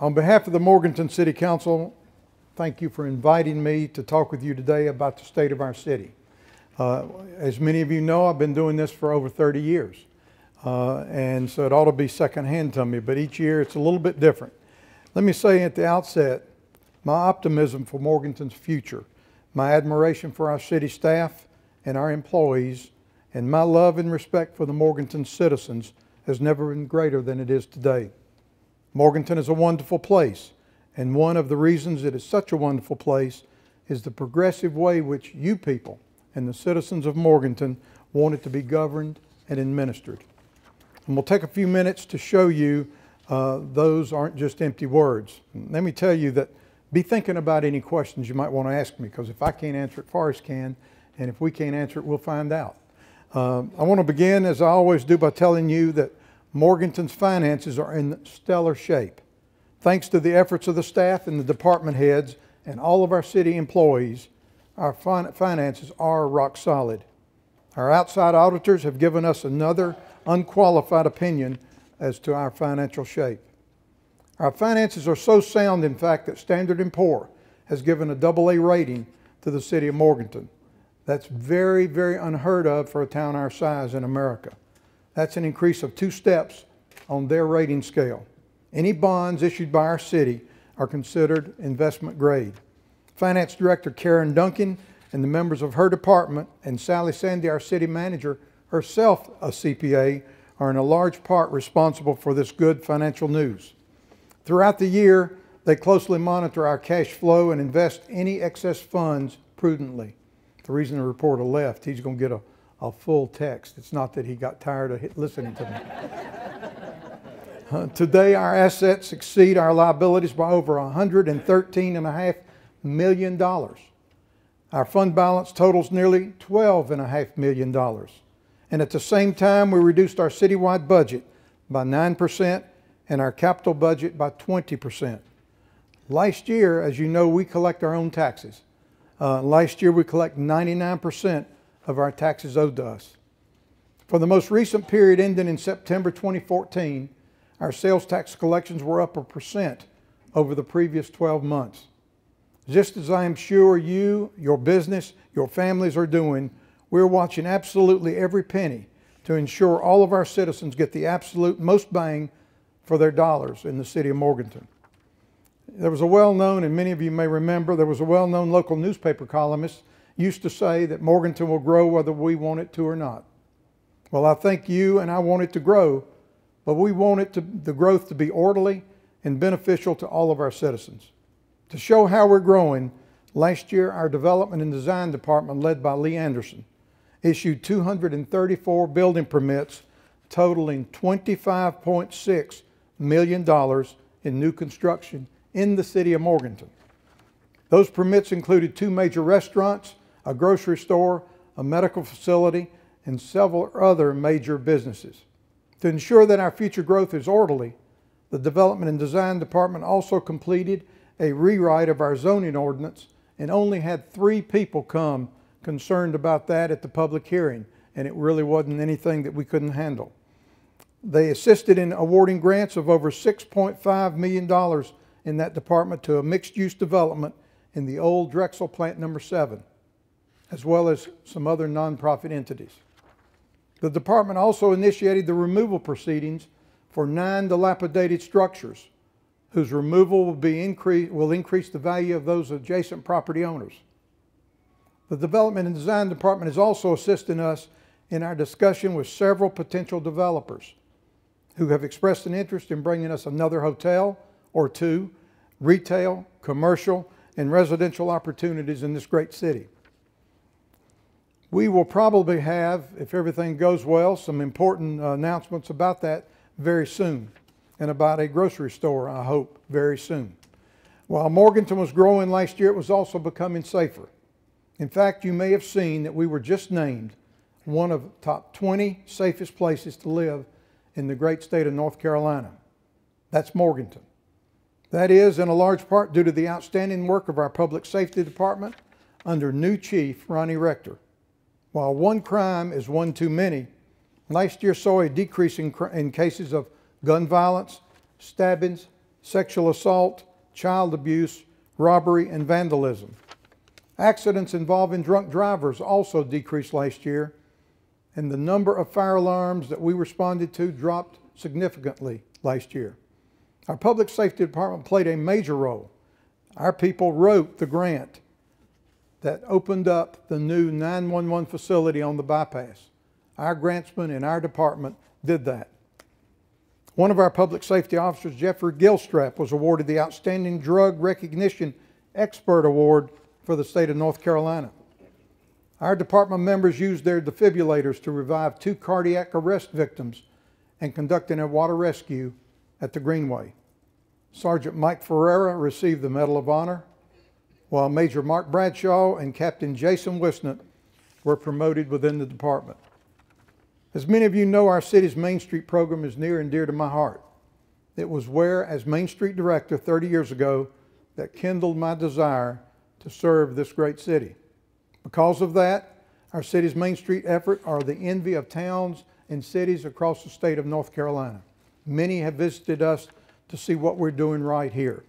On behalf of the Morganton City Council, thank you for inviting me to talk with you today about the state of our city. As many of you know, I've been doing this for over 30 years. And so it ought to be secondhand to me, but each year it's a little bit different. Let me say at the outset, my optimism for Morganton's future, my admiration for our city staff and our employees, and my love and respect for the Morganton citizens has never been greater than it is today. Morganton is a wonderful place, and one of the reasons it is such a wonderful place is the progressive way which you people and the citizens of Morganton want it to be governed and administered. And we'll take a few minutes to show you those aren't just empty words. Let me tell you that be thinking about any questions you might want to ask me, because if I can't answer it, Forrest can, and if we can't answer it, we'll find out. I want to begin, as I always do, by telling you that Morganton's finances are in stellar shape. Thanks to the efforts of the staff and the department heads and all of our city employees, our finances are rock solid. Our outside auditors have given us another unqualified opinion as to our financial shape. Our finances are so sound, in fact, that Standard & Poor's has given a AA rating to the city of Morganton. That's very, very unheard of for a town our size in America. That's an increase of 2 steps on their rating scale. Any bonds issued by our city are considered investment grade. Finance Director Karen Duncan and the members of her department, and Sally Sandy, our city manager, herself a CPA, are in a large part responsible for this good financial news. Throughout the year, they closely monitor our cash flow and invest any excess funds prudently. The reason the reporter left, he's going to get a full text. It's not that he got tired of listening to me. Today, our assets exceed our liabilities by over $113.5 million. Our fund balance totals nearly $12.5 million. And at the same time, we reduced our citywide budget by 9% and our capital budget by 20%. Last year, as you know, we collect our own taxes. Last year, we collect 99% of our taxes owed to us. For the most recent period ending in September 2014, our sales tax collections were up 1% over the previous 12 months. Just as I am sure you, your business, your families are doing, we're watching absolutely every penny to ensure all of our citizens get the absolute most bang for their dollars in the city of Morganton. There was a well-known, and many of you may remember, there was a well-known local newspaper columnist used to say that Morganton will grow whether we want it to or not. Well, I think you and I want it to grow, but we want the growth to be orderly and beneficial to all of our citizens. To show how we're growing, last year our Development and Design Department, led by Lee Anderson, issued 234 building permits totaling $25.6 million in new construction in the city of Morganton. Those permits included 2 major restaurants, a grocery store, a medical facility, and several other major businesses. To ensure that our future growth is orderly, the Development and Design Department also completed a rewrite of our zoning ordinance and only had 3 people come concerned about that at the public hearing, and it really wasn't anything that we couldn't handle. They assisted in awarding grants of over $6.5 million in that department to a mixed-use development in the old Drexel Plant No. 7, as well as some other nonprofit entities. The department also initiated the removal proceedings for 9 dilapidated structures, whose removal will increase the value of those adjacent property owners. The Development and Design Department is also assisting us in our discussion with several potential developers who have expressed an interest in bringing us another hotel or 2, retail, commercial, and residential opportunities in this great city. We will probably have, if everything goes well, some important announcements about that very soon, and about a grocery store, I hope, very soon. While Morganton was growing last year, it was also becoming safer. In fact, you may have seen that we were just named one of the top 20 safest places to live in the great state of North Carolina. That's Morganton. That is, in a large part, due to the outstanding work of our Public Safety Department under new Chief Ronnie Rector. While one crime is one too many, last year saw a decrease in cases of gun violence, stabbings, sexual assault, child abuse, robbery, and vandalism. Accidents involving drunk drivers also decreased last year, and the number of fire alarms that we responded to dropped significantly last year. Our public safety department played a major role. Our people wrote the grant that opened up the new 911 facility on the bypass. Our grantsmen in our department did that. One of our public safety officers, Jeffrey Gilstrap, was awarded the Outstanding Drug Recognition Expert Award for the state of North Carolina. Our department members used their defibrillators to revive 2 cardiac arrest victims and conducting a water rescue at the Greenway. Sergeant Mike Ferreira received the Medal of Honor, while Major Mark Bradshaw and Captain Jason Wisnett were promoted within the department. As many of you know, our city's Main Street program is near and dear to my heart. It was where, as Main Street Director 30 years ago, that kindled my desire to serve this great city. Because of that, our city's Main Street effort are the envy of towns and cities across the state of North Carolina. Many have visited us to see what we're doing right here.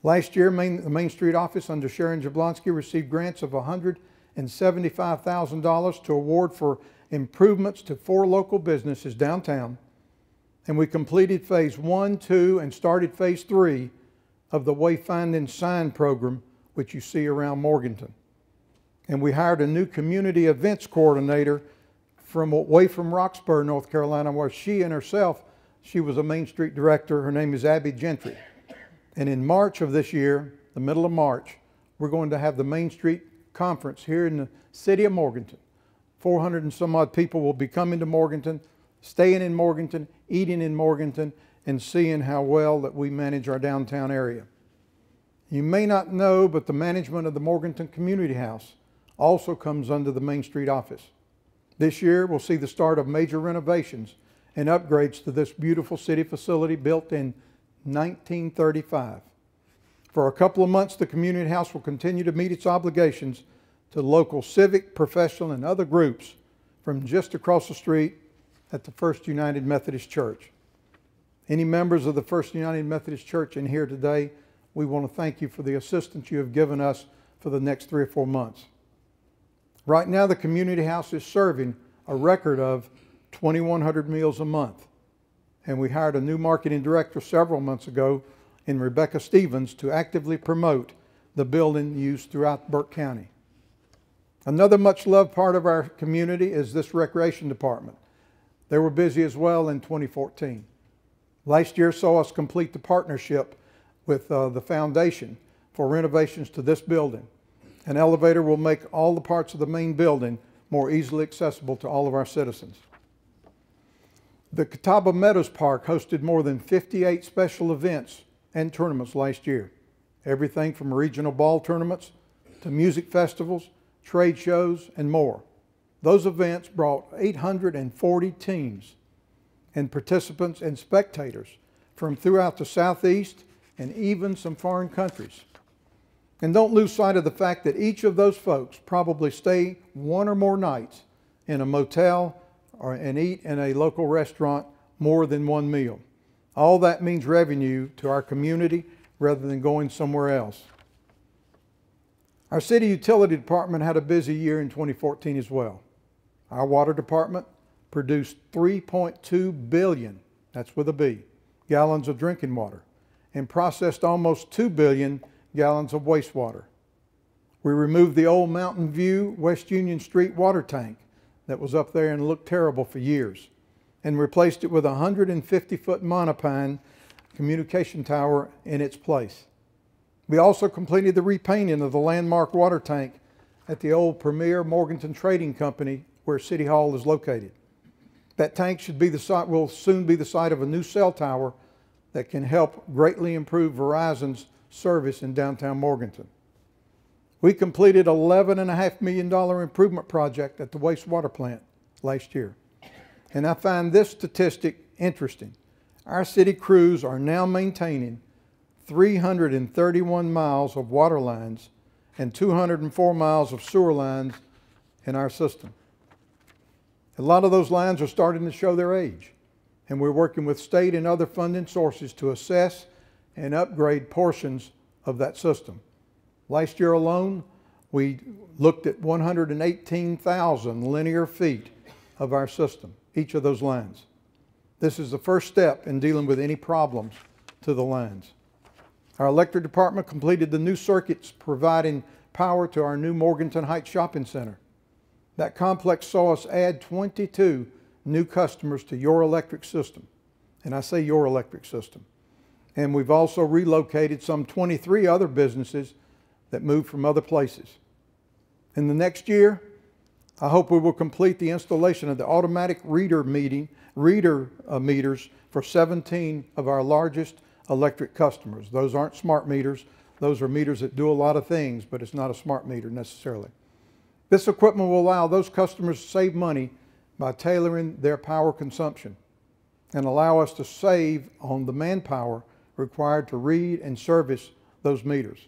Last year, the Main Street office under Sharon Jablonski received grants of $175,000 to award for improvements to 4 local businesses downtown, and we completed phase 1, 2, and started phase 3 of the Wayfinding Sign program, which you see around Morganton. And we hired a new community events coordinator away from Roxborough, North Carolina, where she was a Main Street director. Her name is Abby Gentry. And in March of this year, the middle of March, we're going to have the Main Street Conference here in the city of Morganton. 400 and some odd people will be coming to Morganton, staying in Morganton, eating in Morganton, and seeing how well that we manage our downtown area. You may not know, but the management of the Morganton Community House also comes under the Main Street office. This year, we'll see the start of major renovations and upgrades to this beautiful city facility built in 1935. For a couple of months, the Community House will continue to meet its obligations to local civic, professional, and other groups from just across the street at the First United Methodist Church. Any members of the First United Methodist Church in here today, we want to thank you for the assistance you have given us for the next 3 or 4 months. Right now, the Community House is serving a record of 2,100 meals a month. And we hired a new marketing director several months ago in Rebecca Stevens to actively promote the building use throughout Burke County. Another much loved part of our community is this recreation department. They were busy as well in 2014. Last year saw us complete the partnership with the foundation for renovations to this building. An elevator will make all the parts of the main building more easily accessible to all of our citizens. The Catawba Meadows Park hosted more than 58 special events and tournaments last year. Everything from regional ball tournaments to music festivals, trade shows, and more. Those events brought 840 teams and participants and spectators from throughout the Southeast and even some foreign countries. And don't lose sight of the fact that each of those folks probably stay 1 or more nights in a motel and eat in a local restaurant more than 1 meal. All that means revenue to our community rather than going somewhere else. Our city utility department had a busy year in 2014 as well. Our water department produced 3.2 billion, that's with a B, gallons of drinking water and processed almost 2 billion gallons of wastewater. We removed the old Mountain View West Union Street water tank that was up there and looked terrible for years and replaced it with a 150-foot monopine communication tower in its place. We also completed the repainting of the landmark water tank at the old Premier Morganton Trading Company where City Hall is located. That tank will soon be the site of a new cell tower that can help greatly improve Verizon's service in downtown Morganton. We completed an $11.5 million improvement project at the wastewater plant last year. And I find this statistic interesting. Our city crews are now maintaining 331 miles of water lines and 204 miles of sewer lines in our system. A lot of those lines are starting to show their age, and we're working with state and other funding sources to assess and upgrade portions of that system. Last year alone, we looked at 118,000 linear feet of our system, each of those lines. This is the first step in dealing with any problems to the lines. Our electric department completed the new circuits providing power to our new Morganton Heights Shopping Center. That complex saw us add 22 new customers to your electric system. And I say your electric system. And we've also relocated some 23 other businesses that moved from other places. In the next year, I hope we will complete the installation of the automatic reader meters for 17 of our largest electric customers. Those aren't smart meters. Those are meters that do a lot of things, but it's not a smart meter necessarily. This equipment will allow those customers to save money by tailoring their power consumption and allow us to save on the manpower required to read and service those meters.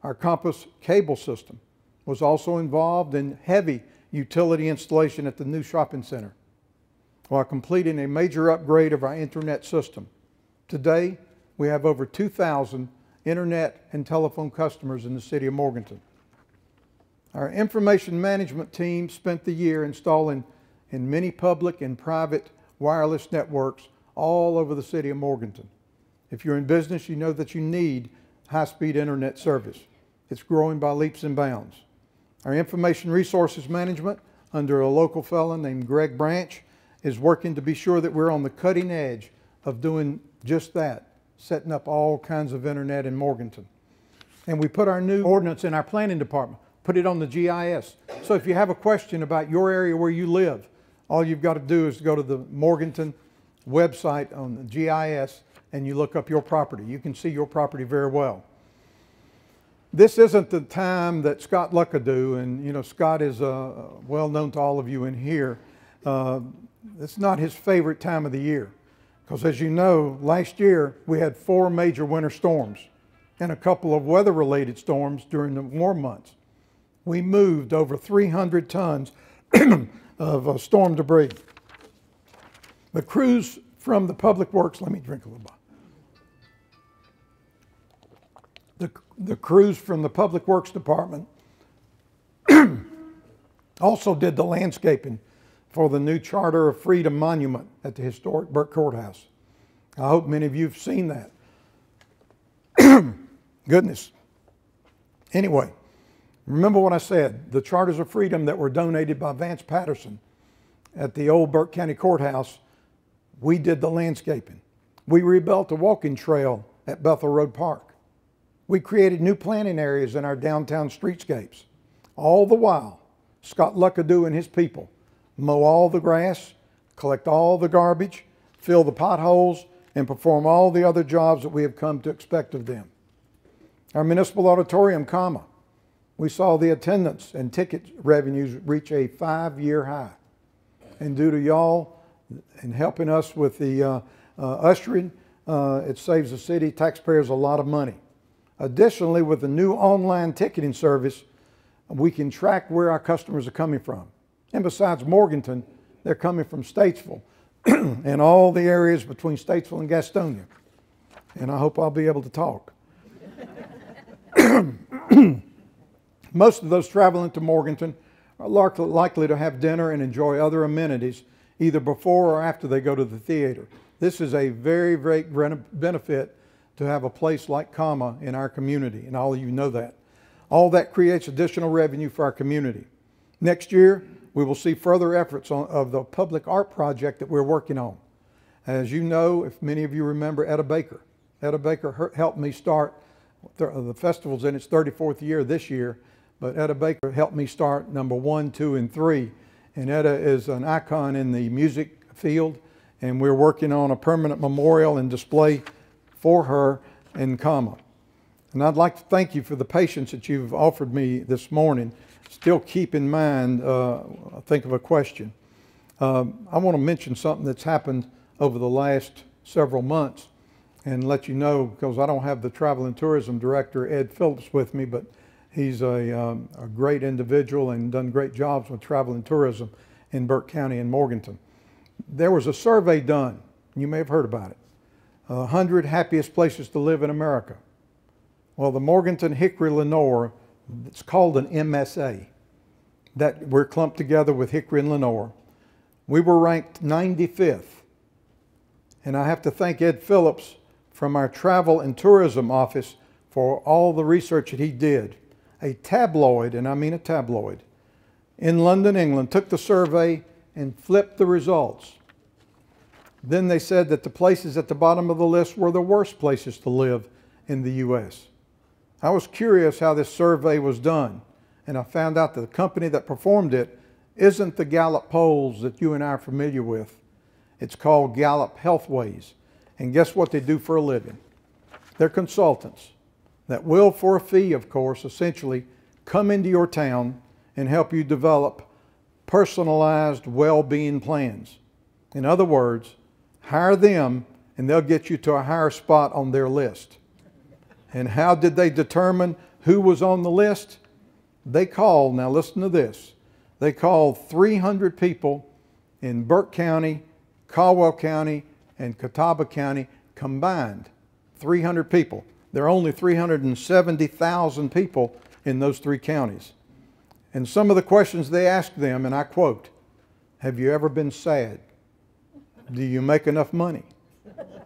Our Compass cable system was also involved in heavy utility installation at the new shopping center while completing a major upgrade of our internet system. Today, we have over 2,000 internet and telephone customers in the city of Morganton. Our information management team spent the year installing in many public and private wireless networks all over the city of Morganton. If you're in business, you know that you need high-speed internet service. It's growing by leaps and bounds. Our information resources management, under a local fellow named Greg Branch, is working to be sure that we're on the cutting edge of doing just that, setting up all kinds of internet in Morganton. And we put our new ordinance in our planning department, put it on the GIS. So if you have a question about your area where you live, all you've got to do is go to the Morganton website on the GIS and you look up your property. You can see your property very well. This isn't the time that Scott Luckadoo, and you know Scott is well known to all of you in here. It's not his favorite time of the year because, as you know, last year we had 4 major winter storms and a couple of weather-related storms during the warm months. We moved over 300 tons of storm debris. The crews from the Public Works, let me drink a little bit. The crews from the Public Works Department also did the landscaping for the new Charter of Freedom Monument at the historic Burke Courthouse. I hope many of you have seen that. Goodness. Anyway, remember what I said, the Charters of Freedom that were donated by Vance Patterson at the old Burke County Courthouse, we did the landscaping. We rebuilt a walking trail at Bethel Road Park. We created new planting areas in our downtown streetscapes. All the while, Scott Luckadoo and his people mow all the grass, collect all the garbage, fill the potholes, and perform all the other jobs that we have come to expect of them. Our municipal auditorium, we saw the attendance and ticket revenues reach a 5-year high. And due to y'all and helping us with the ushering, it saves the city taxpayers a lot of money. Additionally, with the new online ticketing service, we can track where our customers are coming from. And besides Morganton, they're coming from Statesville and all the areas between Statesville and Gastonia. And I hope I'll be able to talk. Most of those traveling to Morganton are likely to have dinner and enjoy other amenities either before or after they go to the theater. This is a very great benefit to have a place like Comma in our community, and all of you know that. All that creates additional revenue for our community. Next year, we will see further efforts of the public art project that we're working on. As you know, if many of you remember Etta Baker. Etta Baker helped me start, the festival's in its 34th year this year, but Etta Baker helped me start number 1, 2, and 3. And Etta is an icon in the music field, and we're working on a permanent memorial and display for her in Comma. And I'd like to thank you for the patience that you've offered me this morning. Still keep in mind, think of a question. I want to mention something that's happened over the last several months and let you know, because I don't have the Travel and Tourism Director, Ed Phillips, with me, but he's a great individual and done great jobs with travel and tourism in Burke County and Morganton. There was a survey done. You may have heard about it. 100 happiest places to live in America. Well, the Morganton Hickory Lenore, it's called an MSA, that we're clumped together with Hickory and Lenore. We were ranked 95th. And I have to thank Ed Phillips from our travel and tourism office for all the research that he did. A tabloid, and I mean a tabloid, in London, England, took the survey and flipped the results. Then they said that the places at the bottom of the list were the worst places to live in the U.S. I was curious how this survey was done, and I found out that the company that performed it isn't the Gallup polls that you and I are familiar with. It's called Gallup Healthways. And guess what they do for a living? They're consultants that will, for a fee, of course, essentially come into your town and help you develop personalized well-being plans. In other words, hire them and they'll get you to a higher spot on their list. And how did they determine who was on the list? They called, now listen to this, they called 300 people in Burke County, Caldwell County, and Catawba County combined. 300 people. There are only 370,000 people in those three counties. And some of the questions they asked them, and I quote, have you ever been sad? Do you make enough money?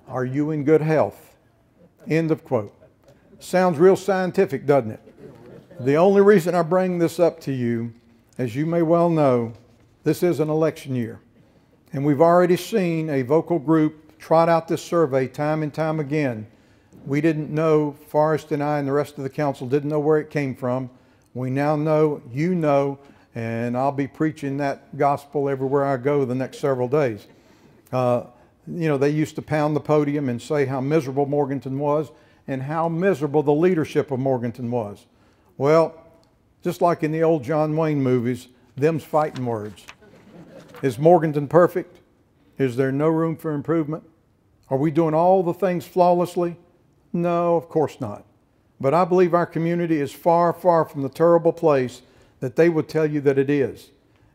Are you in good health? End of quote. Sounds real scientific, doesn't it? The only reason I bring this up to you, as you may well know, this is an election year. And we've already seen a vocal group trot out this survey time and time again. We didn't know, Forrest and I and the rest of the council didn't know where it came from. We now know, you know, and I'll be preaching that gospel everywhere I go the next several days. You know, they used to pound the podium and say how miserable Morganton was and how miserable the leadership of Morganton was. Well, just like in the old John Wayne movies, them's fighting words. Is Morganton perfect? Is there no room for improvement? Are we doing all the things flawlessly? No, of course not. But I believe our community is far, far from the terrible place that they would tell you that it is.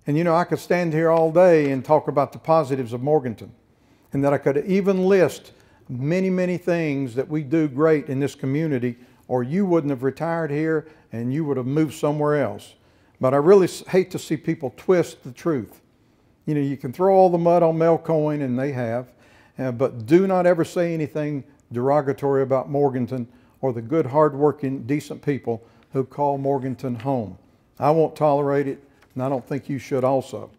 And you know, I could stand here all day and talk about the positives of Morganton, and that I could even list many, many things that we do great in this community, or you wouldn't have retired here and you would have moved somewhere else. But I really hate to see people twist the truth. You know, you can throw all the mud on Mel Cohen, and they have, but do not ever say anything derogatory about Morganton or the good, hard-working, decent people who call Morganton home. I won't tolerate it, and I don't think you should also.